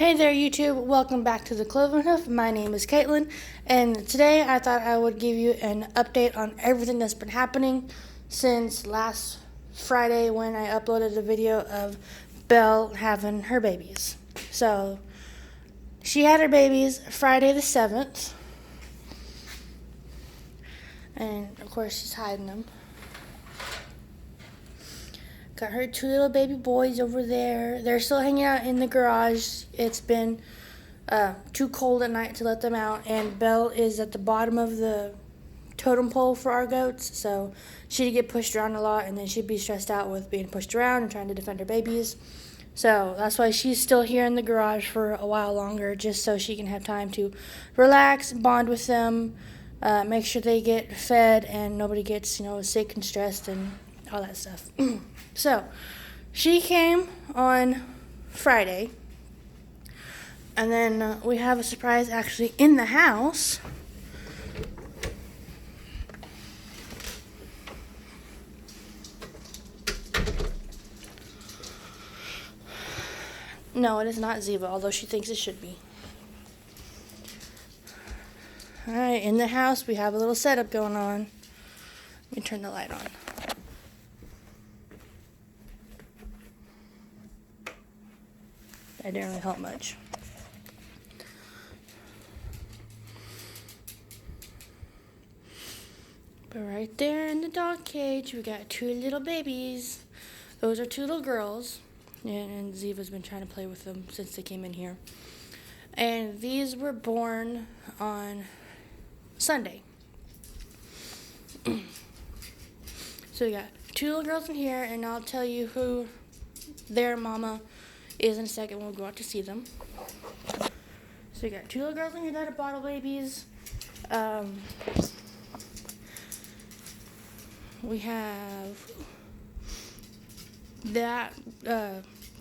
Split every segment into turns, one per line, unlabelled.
Hey there YouTube, welcome back to the Cloven Hoof. My name is Caitlin, and today I thought I would give you an update on everything that's been happening since last Friday when I uploaded a video of Belle having her babies. So, she had her babies Friday the 7th, and of course she's hiding them. Got her two little baby boys over there. They're still hanging out in the garage. It's been too cold at night to let them out, and Belle is at the bottom of the totem pole for our goats, so she'd get pushed around a lot, and then she'd be stressed out with being pushed around and trying to defend her babies. So that's why she's still here in the garage for a while longer, just so she can have time to relax, bond with them, make sure they get fed, and nobody gets, sick and stressed and all that stuff. So, she came on Friday, and then we have a surprise actually in the house. No, it is not Ziva, although she thinks it should be. Alright, in the house we have a little setup going on. Let me turn the light on. That didn't really help much. But right there in the dog cage, we got two little babies. Those are two little girls. And Ziva's been trying to play with them since they came in here. And these were born on Sunday. So we got two little girls in here, and I'll tell you who their mama is in a second when we go out to see them. So we got two little girls in here that are bottle babies. We have that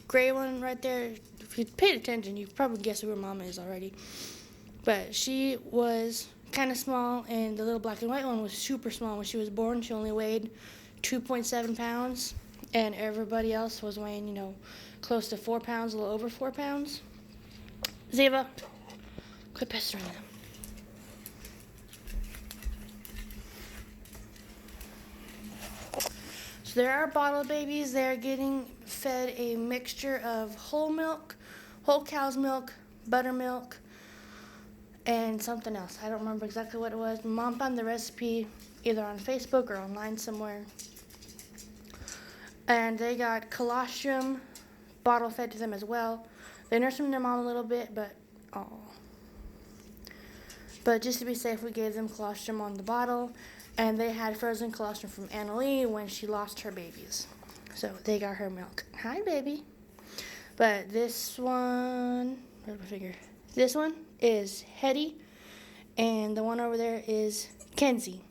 gray one right there. If you paid attention, you probably guessed who her mama is already. But she was kind of small, and the little black and white one was super small. When she was born, she only weighed 2.7 pounds, and everybody else was weighing, close to 4 pounds, a little over 4 pounds. Ziva, quit pestering them. So there are bottle babies. They're getting fed a mixture of whole milk, whole cow's milk, buttermilk, and something else. I don't remember exactly what it was. Mom found the recipe either on Facebook or online somewhere. And they got colostrum bottle fed to them as well. They nursed them their mom a little bit, but just to be safe, we gave them colostrum on the bottle, and they had frozen colostrum from Annalie when she lost her babies. So they got her milk. Hi, baby. But this one, where's my finger? This one is Hetty, and the one over there is Kenzie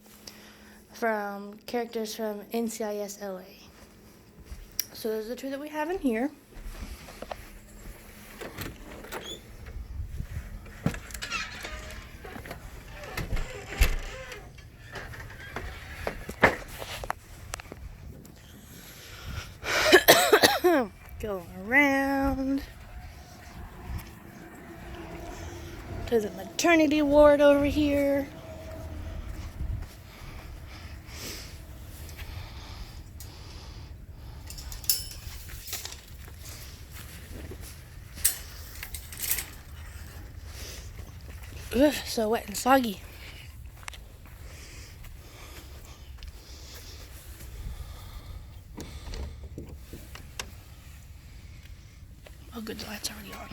from characters from NCIS LA. So those are the two that we have in here. Go around to the maternity ward over here. Ugh, so wet and soggy. Oh, good, the light's already on.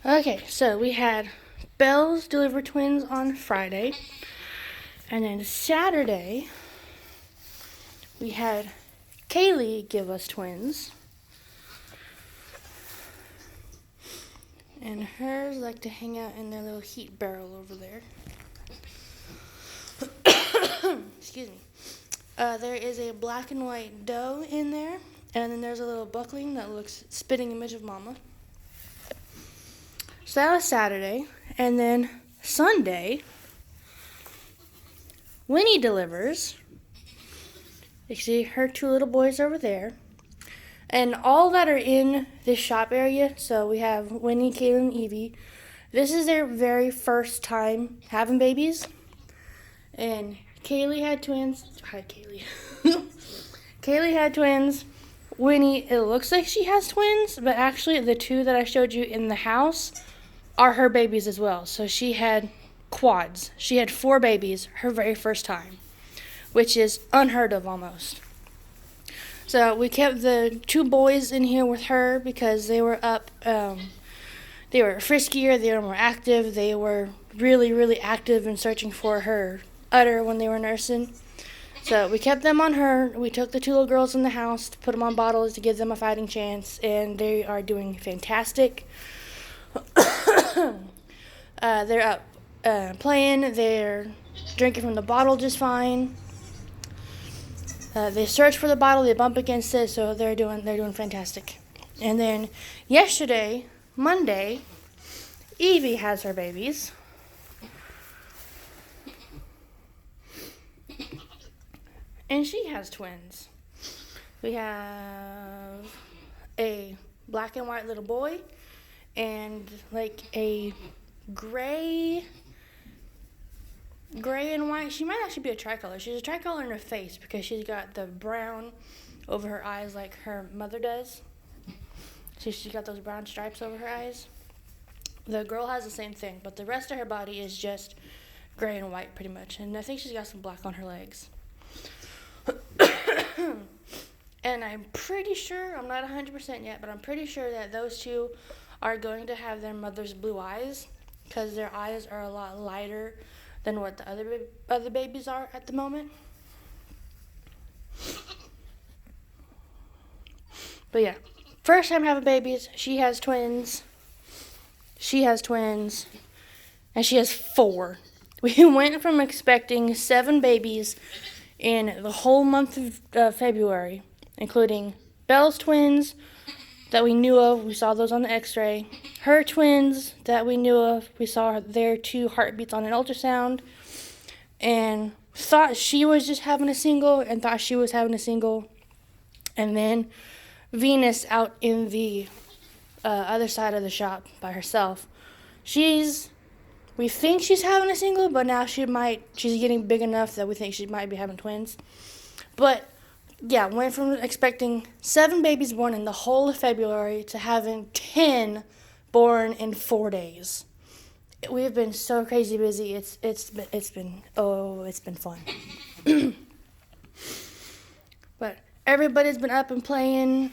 Okay, so we had Belle's deliver twins on Friday, and then Saturday we had Kaylee give us twins, and hers like to hang out in their little heat barrel over there. Excuse me. There is a black and white doe in there, and then there's a little buckling that looks spitting image of mama. So that was Saturday, and then Sunday Winnie delivers. You see her 2 little boys over there. And all that are in this shop area, so we have Winnie, Kayla, and Evie. This is their very first time having babies. And Kaylee had twins. Hi, Kaylee. Kaylee had twins. Winnie, it looks like she has twins, but actually the 2 that I showed you in the house are her babies as well. So she had quads. She had 4 babies her very first time, which is unheard of almost. So we kept the 2 boys in here with her because they were up. They were friskier. They were more active. They were really, really active in searching for her udder when they were nursing. So we kept them on her. We took the 2 little girls in the house to put them on bottles to give them a fighting chance, and they are doing fantastic. They're up playing. They're drinking from the bottle just fine. They search for the bottle. They bump against it, so they're doing fantastic. And then yesterday, Monday, Evie has her babies. And she has twins. We have a black and white little boy and like a gray and white. She might actually be a tricolor. She's a tricolor in her face because she's got the brown over her eyes like her mother does. So she's got those brown stripes over her eyes. The girl has the same thing, but the rest of her body is just gray and white pretty much. And I think she's got some black on her legs. And I'm pretty sure, I'm not 100% yet, but I'm pretty sure that those 2 are going to have their mother's blue eyes because their eyes are a lot lighter than what the other babies are at the moment. But yeah, first time having babies. She has twins. And she has 4. We went from expecting 7 babies in the whole month of February, including Belle's twins that we knew of. We saw those on the x-ray. Her twins that we knew of. We saw their 2 heartbeats on an ultrasound. And thought she was just having a single and thought she was having a single. And then Venus out in the other side of the shop by herself. We think she's having a single, but now she's getting big enough that we think she might be having twins. But yeah, went from expecting 7 babies born in the whole of February to having 10 born in 4 days. We've been so crazy busy. It's been fun. But everybody's been up and playing.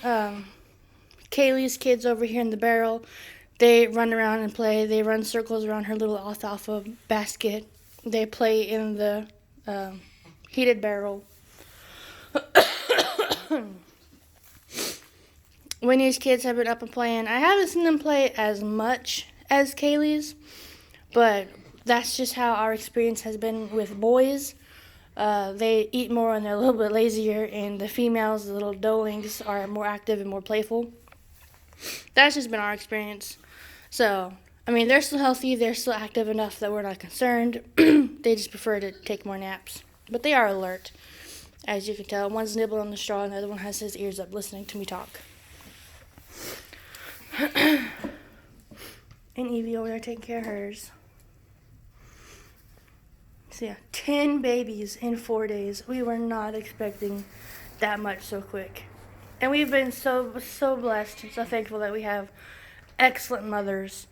Kaylee's kids over here in the barrel. They run around and play. They run circles around her little alfalfa basket. They play in the heated barrel. Winnie's kids have been up and playing. I haven't seen them play as much as Kaylee's, but that's just how our experience has been with boys. They eat more and they're a little bit lazier, and the females, the little doelings, are more active and more playful. That's just been our experience. So, I mean, they're still healthy. They're still active enough that we're not concerned. They just prefer to take more naps. But they are alert, as you can tell. One's nibbling on the straw, and the other one has his ears up listening to me talk. And Evie over there taking care of hers. So yeah, 10 babies in 4 days. We were not expecting that much so quick. And we've been so blessed and so thankful that we have excellent mothers.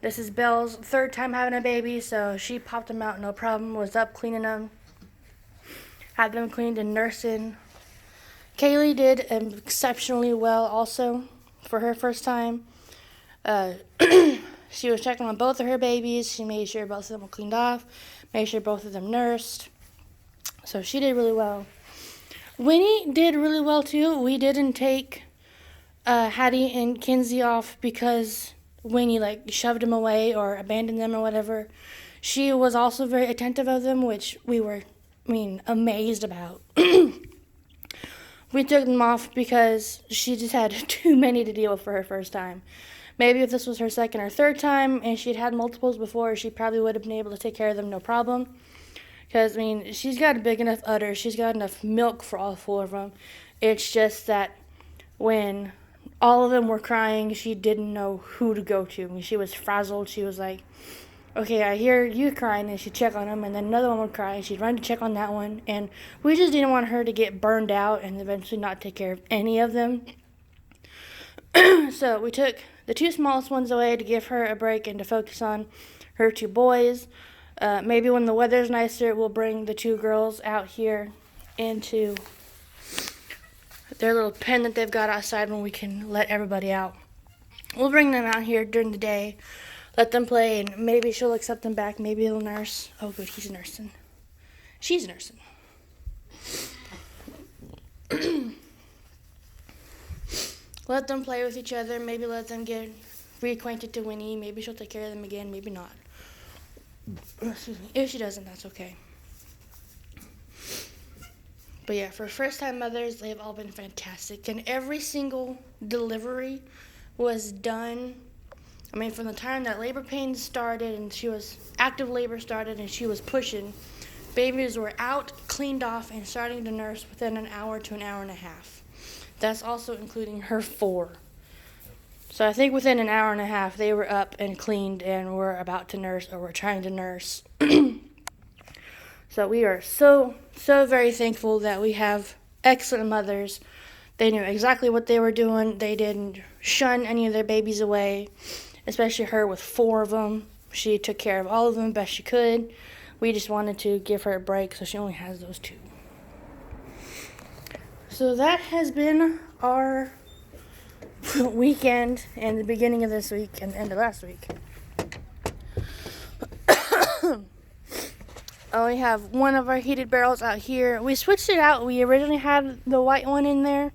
This is Belle's 3rd time having a baby, so she popped them out no problem, was up cleaning them, had them cleaned and nursing. Kaylee did exceptionally well also for her first time. She was checking on both of her babies. She made sure both of them were cleaned off, made sure both of them nursed. So she did really well. Winnie did really well too. We didn't take Hattie and Kinsey off because Winnie shoved them away or abandoned them or whatever. She was also very attentive of them, which we were, amazed about. We took them off because she just had too many to deal with for her first time. Maybe if this was her 2nd or 3rd time and she'd had multiples before, she probably would have been able to take care of them no problem. Because, I mean, she's got a big enough udder. She's got enough milk for all 4 of them. It's just that when all of them were crying, she didn't know who to go to. I mean, she was frazzled. She was like, okay, I hear you crying, and she'd check on them, and then another one would cry, and she'd run to check on that one, and we just didn't want her to get burned out and eventually not take care of any of them. So we took the 2 smallest ones away to give her a break and to focus on her 2 boys. Maybe when the weather's nicer, we'll bring the 2 girls out here into their little pen that they've got outside when we can let everybody out. We'll bring them out here during the day, let them play, and maybe she'll accept them back. Maybe he'll nurse. Oh, good, he's nursing. She's nursing. Let them play with each other. Maybe let them get reacquainted to Winnie. Maybe she'll take care of them again. Maybe not. Excuse me. If she doesn't, that's okay. But yeah, for first-time mothers, they've all been fantastic. And every single delivery was done. I mean, from the time that labor pains started and active labor started and she was pushing, babies were out, cleaned off, and starting to nurse within an hour to an hour and a half. That's also including her 4. So I think within an hour and a half, they were up and cleaned and were about to nurse or were trying to nurse. So we are so very thankful that we have excellent mothers. They knew exactly what they were doing. They didn't shun any of their babies away, especially her with 4 of them. She took care of all of them best she could. We just wanted to give her a break, so she only has those 2. So that has been our weekend and the beginning of this week and the end of last week. We have one of our heated barrels out here. We switched it out. We originally had the white one in there,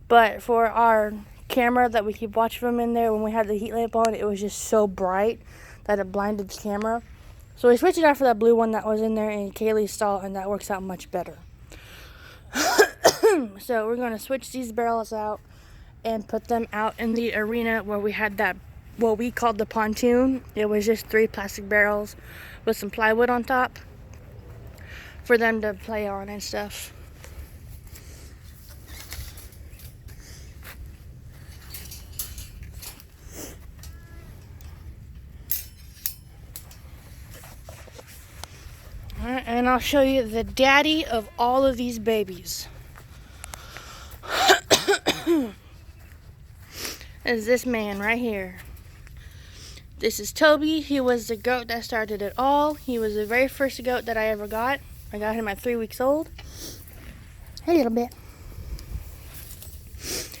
but for our camera that we keep watching from in there, when we had the heat lamp on, it was just so bright that it blinded the camera. So we switched it out for that blue one that was in there in Kaylee's stall, and that works out much better. So we're going to switch these barrels out and put them out in the arena where we had that, what we called the pontoon. It was just 3 plastic barrels with some plywood on top for them to play on and stuff. Alright, and I'll show you the daddy of all of these babies. Is this man right here. This is Toby. He was the goat that started it all. He was the very first goat that I ever got. I got him at 3 weeks old. A little bit.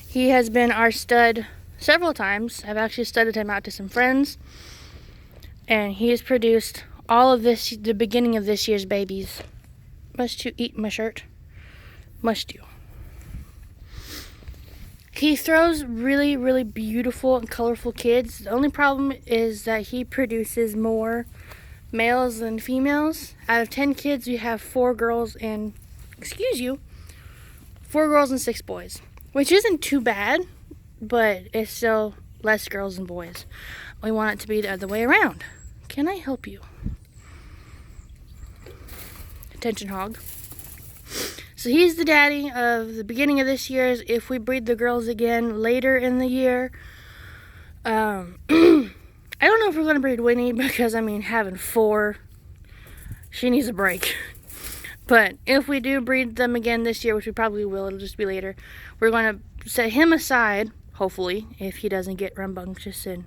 He has been our stud several times. I've actually studded him out to some friends. And he has produced all of this, the beginning of this year's babies. Must you eat my shirt? Must you? He throws really beautiful and colorful kids. The only problem is that he produces more males than females. Out of 10 kids, we have 4 girls and, 4 girls and 6 boys. Which isn't too bad, but it's still less girls than boys. We want it to be the other way around. Can I help you? Attention hog. So he's the daddy of the beginning of this year's. If we breed the girls again later in the year, I don't know if we're going to breed Winnie because, I mean, having 4, she needs a break. But if we do breed them again this year, which we probably will, it'll just be later, we're going to set him aside, hopefully, if he doesn't get rambunctious and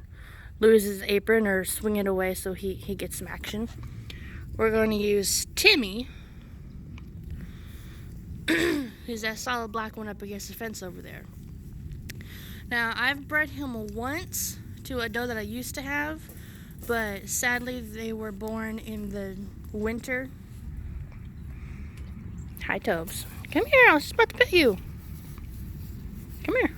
lose his apron or swing it away so he gets some action. We're going to use Timmy, who's that solid black one up against the fence over there. Now, I've bred him once to a doe that I used to have, but sadly they were born in the winter. Hi, Tobes. Come here, I was just about to pet you. Come here.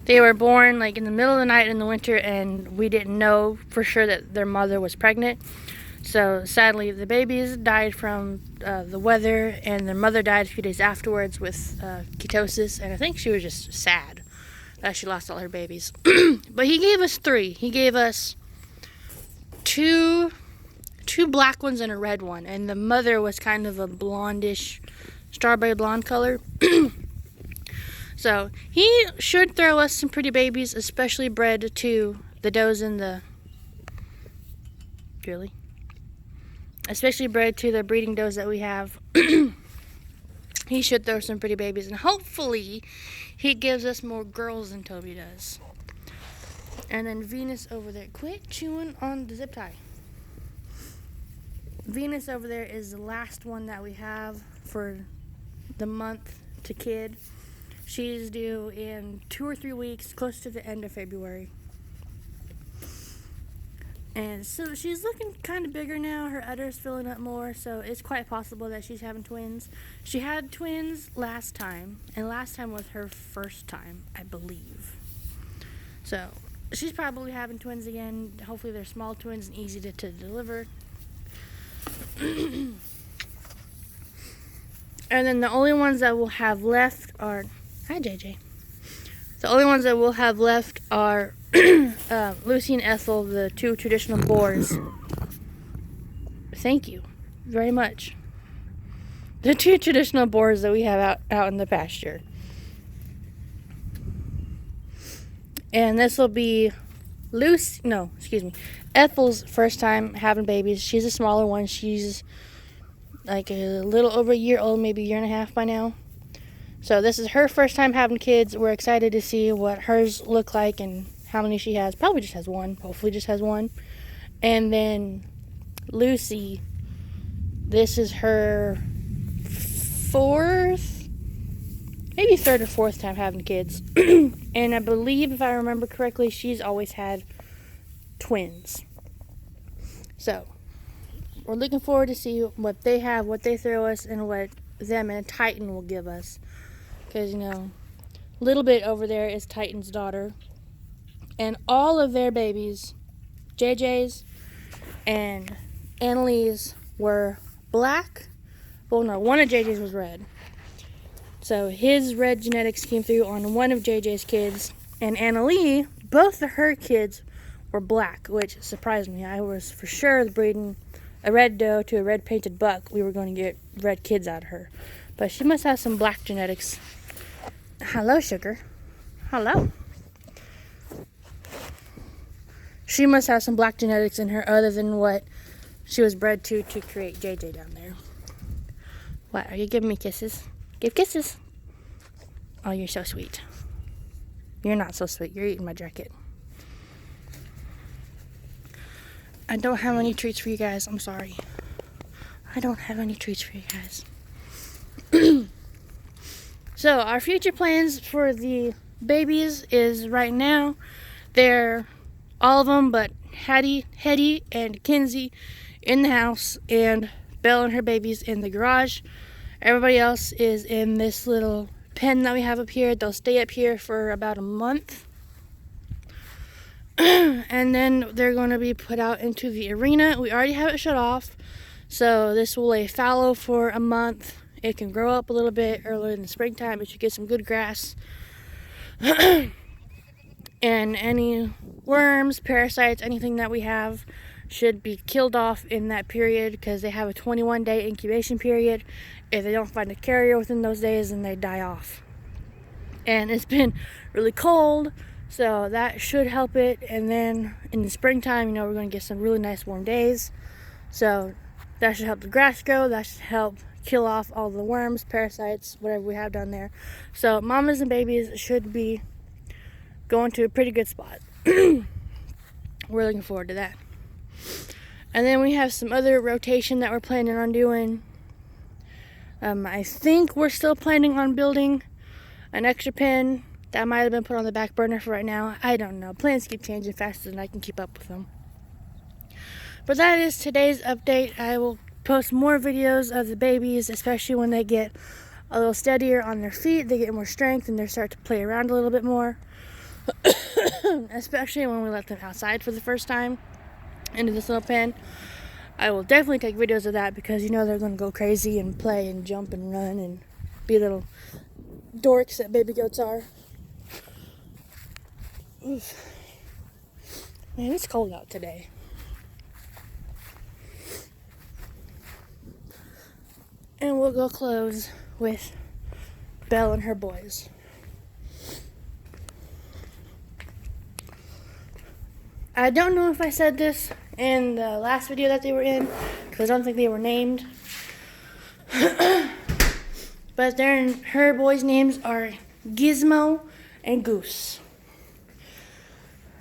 They were born like in the middle of the night in the winter, and we didn't know for sure that their mother was pregnant. So sadly, the babies died from the weather, and their mother died a few days afterwards with ketosis, and I think she was just sad that she lost all her babies. But he gave us 3. He gave us two 2 black ones and a red one, and the mother was kind of a blondish, strawberry blonde color. So he should throw us some pretty babies, especially bred to the does in the especially bred to the breeding does that we have. He should throw some pretty babies, and hopefully he gives us more girls than Toby does. And then Venus over there, quit chewing on the zip tie. Venus over there is the last one that we have for the month to kid. She's due in 2 or 3 weeks, close to the end of February. And so she's looking kind of bigger now. Her udder's filling up more, so it's quite possible that she's having twins. She had twins last time, and last time was her first time, I believe. So she's probably having twins again. Hopefully they're small twins and easy to deliver. And then the only ones that we'll have left are... Hi, JJ. The only ones that we'll have left are Lucy and Ethel, the 2 traditional boars. Thank you very much. The 2 traditional boars that we have out in the pasture. And this will be Ethel's first time having babies. She's a smaller one. She's like a little over a year old, maybe a year and a half by now. So this is her first time having kids. We're excited to see what hers look like and how many she has. Probably just has one. Hopefully just has one. And then Lucy, this is her 4th, maybe 3rd or 4th time having kids. And I believe, if I remember correctly, she's always had twins. So we're looking forward to see what they have, what they throw us, and what them and Titan will give us. Because, little bit over there is Titan's daughter. And all of their babies, JJ's and Annalise, were black. Well, no, one of JJ's was red. So his red genetics came through on one of JJ's kids. And Annalise, both of her kids were black, which surprised me. I was for sure breeding a red doe to a red painted buck. We were going to get red kids out of her. But she must have some black genetics. Hello, sugar. Hello. She must have some black genetics in her other than what she was bred to create JJ down there. What, are you giving me kisses? Give kisses. Oh, you're so sweet. You're not so sweet. You're eating my jacket. I don't have any treats for you guys. I'm sorry. I don't have any treats for you guys. So our future plans for the babies is right now they're all of them but Hetty and Kinsey in the house, and Belle and her babies in the garage. Everybody else is in this little pen that we have up here. They'll stay up here for about a month. And then they're going to be put out into the arena. We already have it shut off. So this will lay fallow for a month. It can grow up a little bit earlier in the springtime. It should get some good grass. And any worms, parasites, anything that we have should be killed off in that period, because they have a 21-day incubation period. If they don't find a carrier within those days, then they die off. And it's been really cold, so that should help it. And then in the springtime, we're going to get some really nice warm days. So that should help the grass grow. That should help kill off all the worms, parasites, whatever we have down there. So mamas and babies should be going to a pretty good spot. We're looking forward to that. And then we have some other rotation that we're planning on doing. I think we're still planning on building an extra pen. That might have been put on the back burner for right now. I don't know. Plans keep changing faster than I can keep up with them. But that is today's update. I will post more videos of the babies, especially when they get a little steadier on their feet. They get more strength and they start to play around a little bit more. Especially when we let them outside for the first time into this little pen. I will definitely take videos of that, because they're going to go crazy and play and jump and run and be little dorks that baby goats are. Oof. Man, it's cold out today. And we'll go close with Belle and her boys. I don't know if I said this in the last video that they were in, because I don't think they were named. But her boys' names are Gizmo and Goose.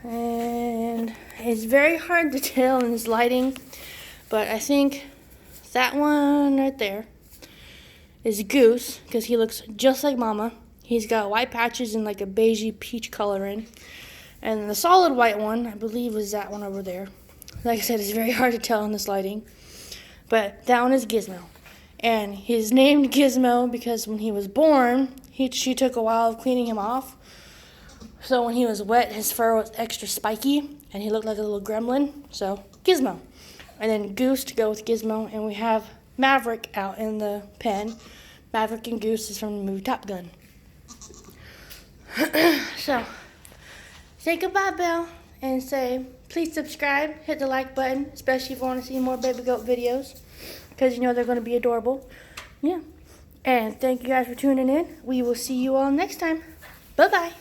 And it's very hard to tell in this lighting, but I think that one right there is Goose, because he looks just like Mama. He's got white patches and like a beigey peach coloring. And the solid white one, I believe, is that one over there. Like I said, it's very hard to tell in this lighting. But that one is Gizmo. And he's named Gizmo because when he was born, she took a while of cleaning him off. So when he was wet, his fur was extra spiky, and he looked like a little gremlin. So Gizmo. And then Goose to go with Gizmo. And we have Maverick out in the pen. Maverick and Goose is from the movie Top Gun. So, say goodbye, Belle, and say, please subscribe, hit the like button, especially if you want to see more baby goat videos, because you know they're going to be adorable. Yeah. And thank you guys for tuning in. We will see you all next time. Bye-bye.